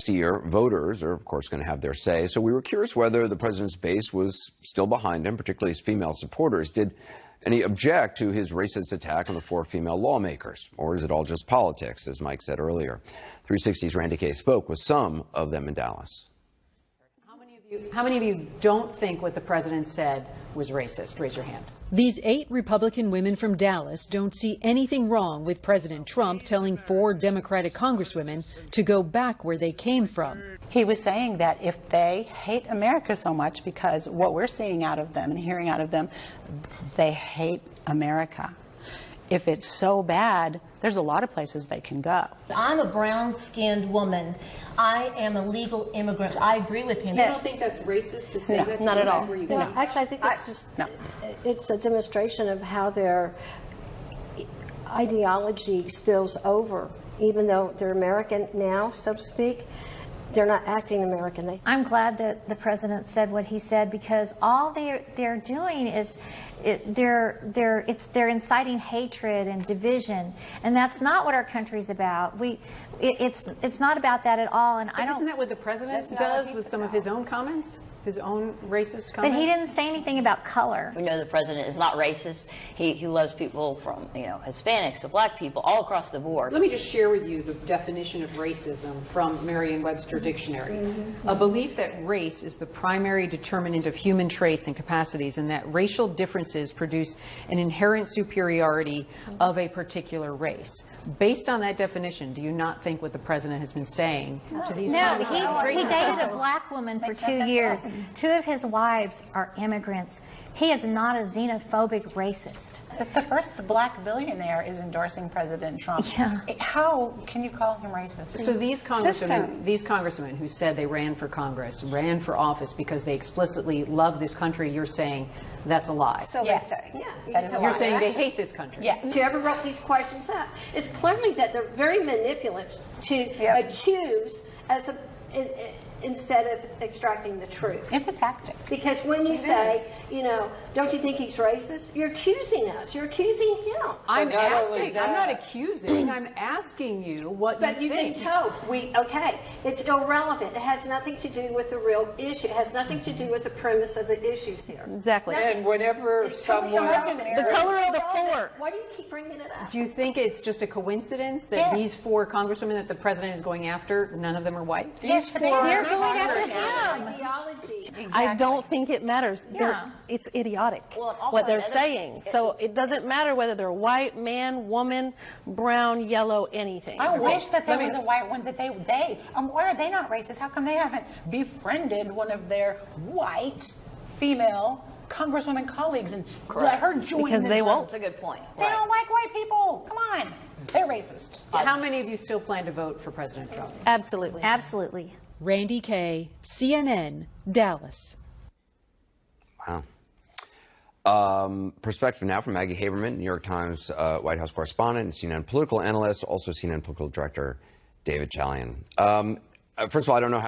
next year, voters are, of course, going to have their say. So we were curious whether the president's base was still behind him, particularly his female supporters. Did any object to his racist attack on the 4 female lawmakers? Or is it all just politics, as Mike said earlier? 360's Randy Kay spoke with some of them in Dallas. How many of you don't think what the president said was racist? Raise your hand. These 8 Republican women from Dallas don't see anything wrong with President Trump telling 4 Democratic congresswomen to go back where they came from. He was saying that if they hate America so much, because what we're seeing out of them and hearing out of them, they hate America. If it's so bad, there's a lot of places they can go. I'm a brown-skinned woman. I am a legal immigrant. I agree with him. You don't think that's racist to say that? Not at all. No, actually, I think it's it's a demonstration of how their ideology spills over. Even though they're American now, so to speak, they're not acting American. I'm glad that the president said what he said, because all they're doing is they're inciting hatred and division, and that's not what our country's about. It's not about that at all. And isn't that what the president does with some of his own comments? His own racist comments? But he didn't say anything about color. We know the president is not racist. He loves people from, Hispanics to black people all across the board. Let me just share with you the definition of racism from Merriam-Webster Dictionary. A belief that race is the primary determinant of human traits and capacities, and that racial differences produce an inherent superiority of a particular race. Based on that definition, do you not think what the president has been saying to these No, he dated a black woman for 2 years. 2 of his wives are immigrants. He is not a xenophobic racist. But the black billionaire is endorsing President Trump. Yeah. How can you call him racist? So these congressmen who said they ran for Congress, ran for office because they explicitly love this country, you're saying that's a lie. So Yes. You're saying they hate this country. Yes. Whoever wrote these questions up, it's clearly that they're very manipulative to accuse instead of extracting the truth. It's a tactic. Because when you say, don't you think he's racist? You're accusing us. You're accusing him. I'm not accusing. I'm asking you what you think. But you've been told. It's irrelevant. It has nothing to do with the real issue. It has nothing to do with the premise of the issues here. Exactly. Nothing. And whenever someone... The color of the floor. Why do you keep bringing it up? Do you think it's just a coincidence that these 4 congresswomen that the president is going after, none of them are white? These 4 They're going after him. Ideology. Exactly. I don't think it matters. Yeah. It's idiotic Well, also what they're another- saying. So it doesn't matter whether they're white, man, woman, brown, yellow, anything. I wish that there was a white one that why are they not racist? How come they haven't befriended one of their white female congresswoman colleagues and let her join Because them? they won't. That's a good point. They don't like white people. Come on. They're racist. How many of you still plan to vote for President Trump? Absolutely. Absolutely. Randy Kay, CNN, Dallas. Wow. Perspective now from Maggie Haberman, New York Times White House correspondent and CNN political analyst, also CNN political director David Chalian. First of all, I don't know how